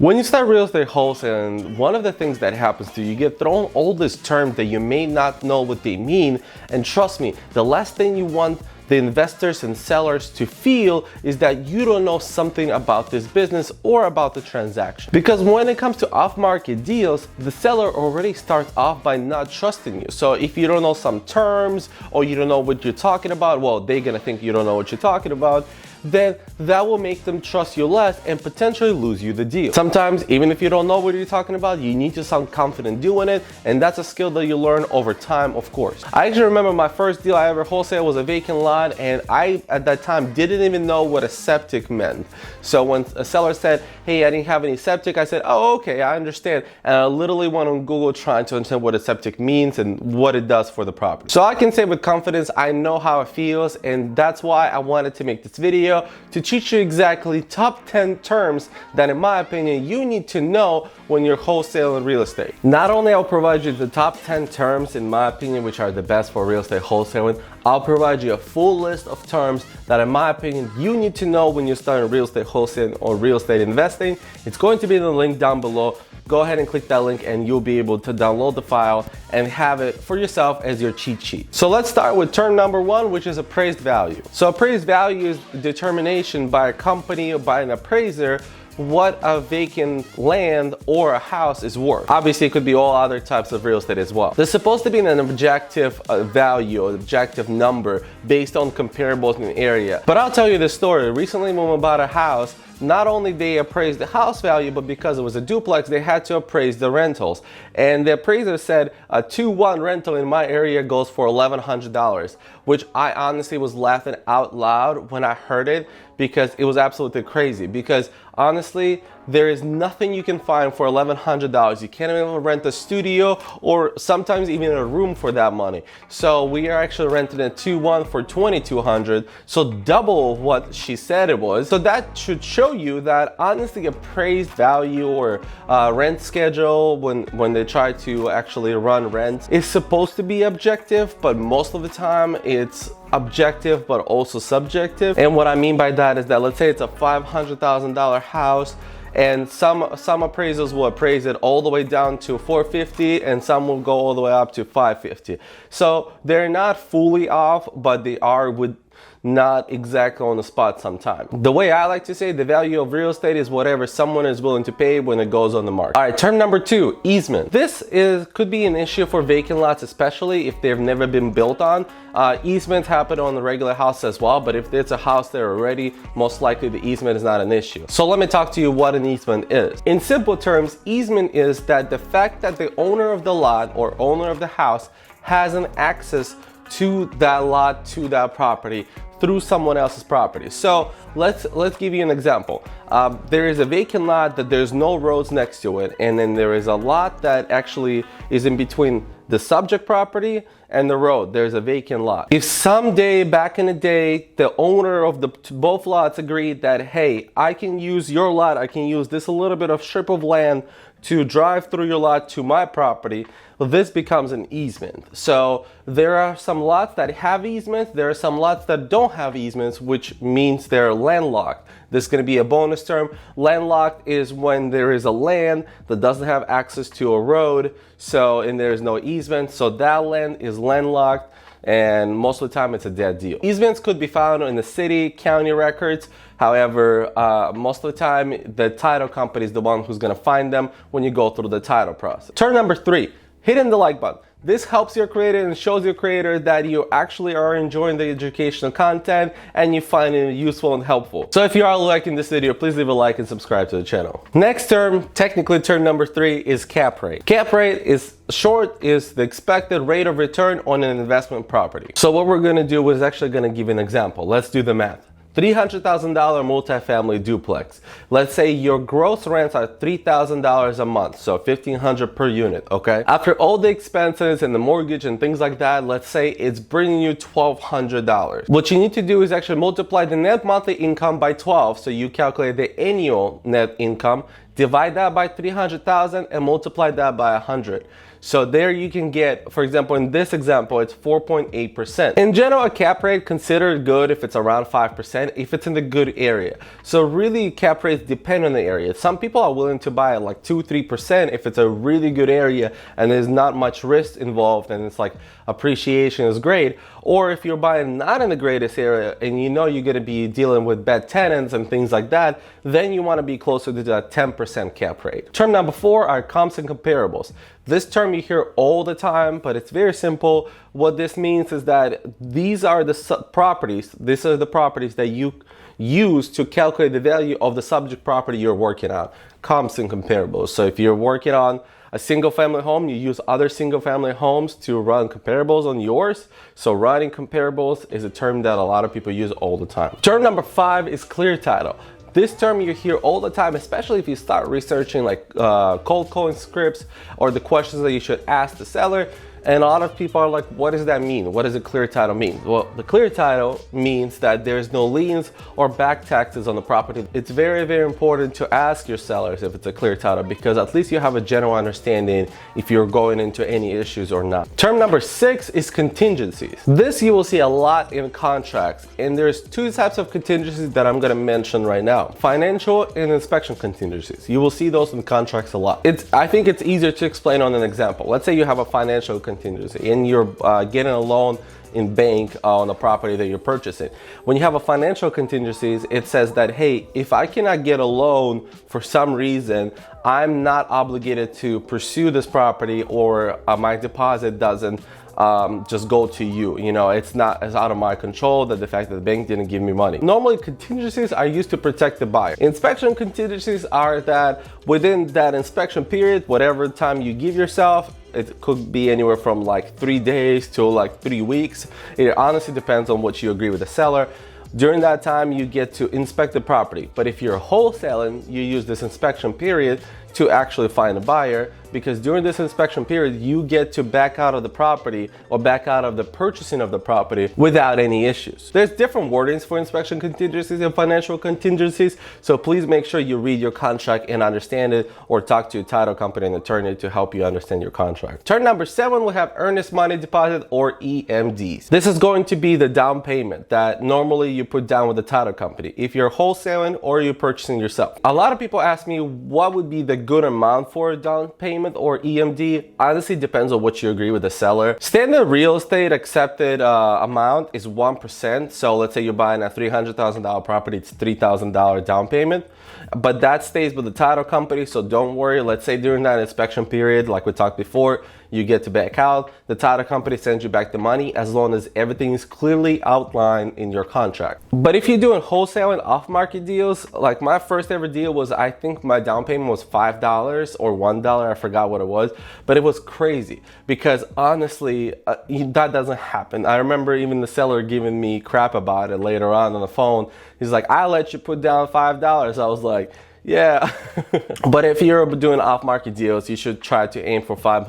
When you start real estate wholesaling, one of the things that happens to you, you get thrown all these terms that you may not know what they mean. And trust me, the last thing you want the investors and sellers to feel is that you don't know something about this business or about the transaction. Because when it comes to off-market deals, the seller already starts off by not trusting you. So if you don't know some terms or you don't know what you're talking about, well, they're gonna think you don't know what you're talking about. Then that will make them trust you less and potentially lose you the deal. Sometimes, even if you don't know what you're talking about, you need to sound confident doing it, and that's a skill that you learn over time, of course. I actually remember my first deal I ever wholesaled was a vacant lot, and I, at that time, didn't even know what a septic meant. So when a seller said, hey, I didn't have any septic, I said, oh, okay, I understand. And I literally went on Google trying to understand what a septic means and what it does for the property. So I can say with confidence, I know how it feels, and that's why I wanted to make this video to teach you exactly top 10 terms that, in my opinion, you need to know when you're wholesaling real estate. Not only I'll provide you the top 10 terms, in my opinion, which are the best for real estate wholesaling, I'll provide you a full list of terms that, in my opinion, you need to know when you're starting real estate wholesaling or real estate investing. It's going to be in the link down below. Go ahead and click that link and you'll be able to download the file and have it for yourself as your cheat sheet. So let's start with term number one, which is appraised value. So appraised value is determination by a company or by an appraiser what a vacant land or a house is worth. Obviously, it could be all other types of real estate as well. There's supposed to be an objective value or objective number based on comparables in the area. But I'll tell you this story. Recently, when we bought a house, not only they appraised the house value, but because it was a duplex, they had to appraise the rentals. And the appraiser said a 2-1 rental in my area goes for $1,100, which I honestly was laughing out loud when I heard it, because it was absolutely crazy. Because honestly, there is nothing you can find for $1,100. You can't even rent a studio or sometimes even a room for that money. So we are actually renting a 2-1 for $2,200, so double what she said it was. So that should show you that honestly, appraised value or rent schedule, when they try to actually run rent, is supposed to be objective, but most of the time it's objective but also subjective. And what I mean by that is that, let's say it's a $500,000 house, and some appraisals will appraise it all the way down to $450, and some will go all the way up to $550. So they're not fully off, but they are with not exactly on the spot sometimes. The way I like to say, the value of real estate is whatever someone is willing to pay when it goes on the market. All right, term number two, easement. This could be an issue for vacant lots, especially if they've never been built on. Easements happen on the regular house as well, but if it's a house there already, most likely the easement is not an issue. So let me talk to you what an easement is. In simple terms, easement is that the fact that the owner of the lot or owner of the house has an access to that lot, to that property, through someone else's property. So let's give you an example. There is a vacant lot that there's no roads next to it, and then there is a lot that actually is in between the subject property and the road. There's a vacant lot. If someday back in the day the owner of both lots agreed that, hey, I can use your lot, I can use this a little bit of strip of land to drive through your lot to my property, well, this becomes an easement. So there are some lots that have easements, there are some lots that don't have easements, which means they're landlocked. This is going to be a bonus term. Landlocked is when there is a land that doesn't have access to a road, and there's no easement, so that land is landlocked, and most of the time it's a dead deal. Easements could be found in the city, county records. However, most of the time the title company is the one who's going to find them when you go through the title process. Term number three, hitting the like button. This helps your creator and shows your creator that you actually are enjoying the educational content and you find it useful and helpful. So if you are liking this video, please leave a like and subscribe to the channel. Next term, technically term number three, is cap rate. Cap rate is the expected rate of return on an investment property. So what we're going to do is actually going to give an example. Let's do the math. $300,000 multifamily duplex. Let's say your gross rents are $3,000 a month, so $1,500 per unit, okay? After all the expenses and the mortgage and things like that, let's say it's bringing you $1,200. What you need to do is actually multiply the net monthly income by 12, so you calculate the annual net income, divide that by 300,000 and multiply that by 100. So there you can get, for example, in this example, it's 4.8%. In general, a cap rate considered good if it's around 5%, if it's in the good area. So really, cap rates depend on the area. Some people are willing to buy at like 2-3% if it's a really good area and there's not much risk involved and it's like appreciation is great. Or if you're buying not in the greatest area and you know you're going to be dealing with bad tenants and things like that, then you want to be closer to that 10% cap rate. Term number 4 are comps and comparables. This term you hear all the time, but it's very simple. What this means is that these are the properties that you use to calculate the value of the subject property you're working on. Comps and comparables. So if you're working on a single family home, you use other single family homes to run comparables on yours. So running comparables is a term that a lot of people use all the time. Term number 5 is clear title. This term you hear all the time, especially if you start researching like cold calling scripts or the questions that you should ask the seller. And a lot of people are like, what does that mean? What does a clear title mean? Well, the clear title means that there's no liens or back taxes on the property. It's very, very important to ask your sellers if it's a clear title, because at least you have a general understanding if you're going into any issues or not. Term number 6 is contingencies. This you will see a lot in contracts, and there's 2 types of contingencies that I'm going to mention right now: financial and inspection contingencies. You will see those in contracts a lot. I think it's easier to explain on an example. Let's say you have a financial contingency and you're getting a loan in bank on the property that you're purchasing. When you have a financial contingencies, it says that, hey, if I cannot get a loan for some reason, I'm not obligated to pursue this property, or my deposit doesn't just go to you. You know, it's out of my control, that the fact that the bank didn't give me money. Normally, contingencies are used to protect the buyer. Inspection contingencies are that within that inspection period, whatever time you give yourself, it could be anywhere from like 3 days to like 3 weeks. It honestly depends on what you agree with the seller. During that time, you get to inspect the property. But if you're wholesaling, you use this inspection period to actually find a buyer, because during this inspection period, you get to back out of the property or back out of the purchasing of the property without any issues. There's different wordings for inspection contingencies and financial contingencies, so please make sure you read your contract and understand it, or talk to a title company and attorney to help you understand your contract. Term number 7, we have earnest money deposit, or EMDs. This is going to be the down payment that normally you put down with the title company if you're wholesaling or you're purchasing yourself. A lot of people ask me what would be the good amount for a down payment or EMD. Honestly, depends on what you agree with the seller. Standard real estate accepted amount is 1%. So let's say you're buying a $300,000 property, it's $3,000 down payment, but that stays with the title company, so don't worry. Let's say during that inspection period, like we talked before, you get to back out. The title company sends you back the money as long as everything is clearly outlined in your contract. But if you're doing wholesaling off-market deals, like my first ever deal was, I think my down payment was $5 or $1, I forgot what it was, but it was crazy because honestly, that doesn't happen. I remember even the seller giving me crap about it later on the phone. He's like, I'll let you put down $5. I was like, yeah. But if you're doing off-market deals, you should try to aim for $500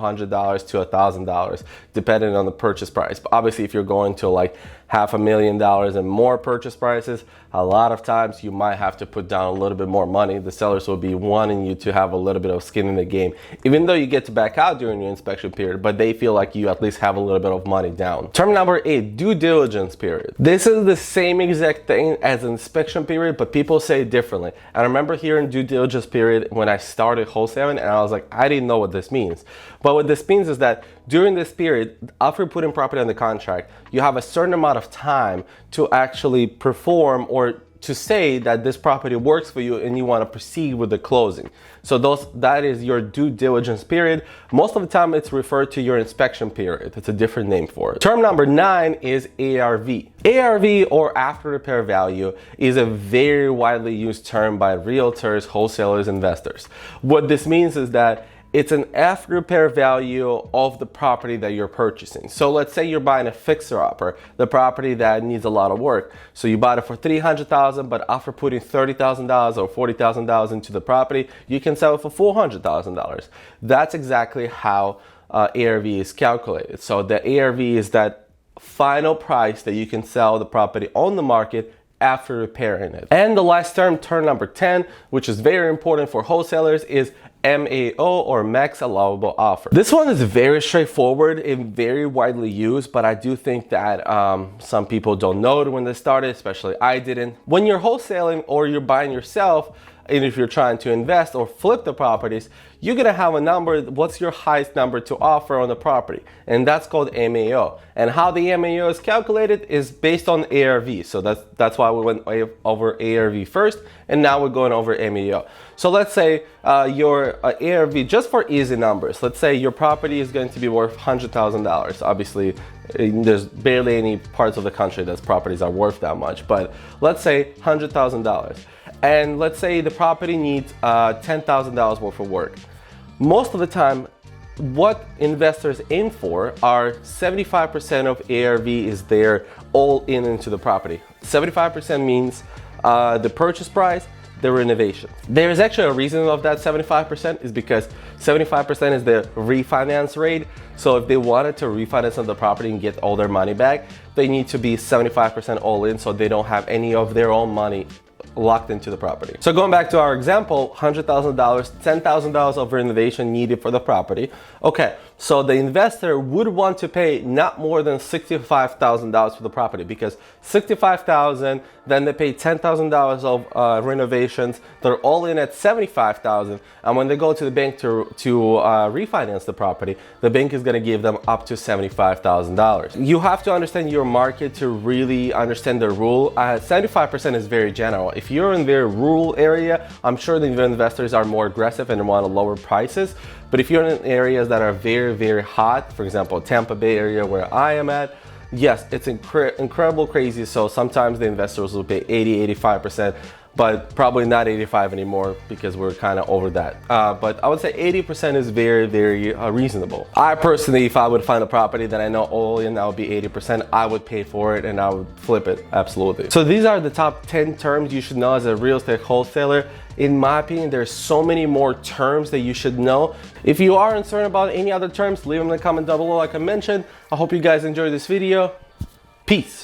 to $1,000, depending on the purchase price. But obviously, if you're going to like $500,000 and more purchase prices, a lot of times you might have to put down a little bit more money. The sellers will be wanting you to have a little bit of skin in the game, even though you get to back out during your inspection period, but they feel like you at least have a little bit of money down. Term number 8, due diligence period. This is the same exact thing as inspection period, but people say it differently. I remember hearing due diligence period when I started wholesaling, and I was like, I didn't know what this means. But what this means is that during this period, after putting property on the contract, you have a certain amount of time to actually perform or to say that this property works for you and you want to proceed with the closing. So that is your due diligence period. Most of the time it's referred to your inspection period. It's a different name for it. Term number 9 is ARV. ARV, or after repair value, is a very widely used term by realtors, wholesalers, investors. What this means is that it's an after repair value of the property that you're purchasing. So let's say you're buying a fixer-upper, the property that needs a lot of work. So you bought it for $300,000, but after putting $30,000 or $40,000 into the property, you can sell it for $400,000. That's exactly how ARV is calculated. So the ARV is that final price that you can sell the property on the market after repairing it. And the last term number 10, which is very important for wholesalers, is MAO, or max allowable offer. This one is very straightforward and very widely used, but I do think that some people don't know it when they started, especially I didn't. When you're wholesaling or you're buying yourself, and if you're trying to invest or flip the properties, you're gonna have a number. What's your highest number to offer on the property? And that's called MAO. And how the MAO is calculated is based on ARV. So that's why we went over ARV first, and now we're going over MAO. So let's say your ARV, just for easy numbers, let's say your property is going to be worth $100,000. Obviously, there's barely any parts of the country that properties are worth that much, but let's say $100,000. And let's say the property needs $10,000 worth of work. Most of the time, what investors aim for are 75% of ARV is there all into the property. 75% means the purchase price, the renovation. There is actually a reason of that 75% is because 75% is the refinance rate. So if they wanted to refinance on the property and get all their money back, they need to be 75% all in, so they don't have any of their own money locked into the property. So going back to our example, $100,000, $10,000 of renovation needed for the property. Okay, so the investor would want to pay not more than $65,000 for the property, because $65,000, then they pay $10,000 of renovations. They're all in at $75,000, and when they go to the bank to refinance the property, the bank is going to give them up to $75,000. You have to understand your market to really understand the rule. 75% is very general. If you're in a very rural area, I'm sure the investors are more aggressive and want to lower prices. But if you're in areas that are very, very hot, for example, Tampa Bay area where I am at, yes, it's incredible crazy. So sometimes the investors will pay 80, 85%, but probably not 85 anymore because we're kind of over that. But I would say 80% is very, very reasonable. I personally, if I would find a property that I know all in, that would be 80%, I would pay for it and I would flip it, absolutely. So these are the top 10 terms you should know as a real estate wholesaler. In my opinion, there's so many more terms that you should know. If you are concerned about any other terms, leave them in the comment down below like I mentioned. I hope you guys enjoyed this video. Peace.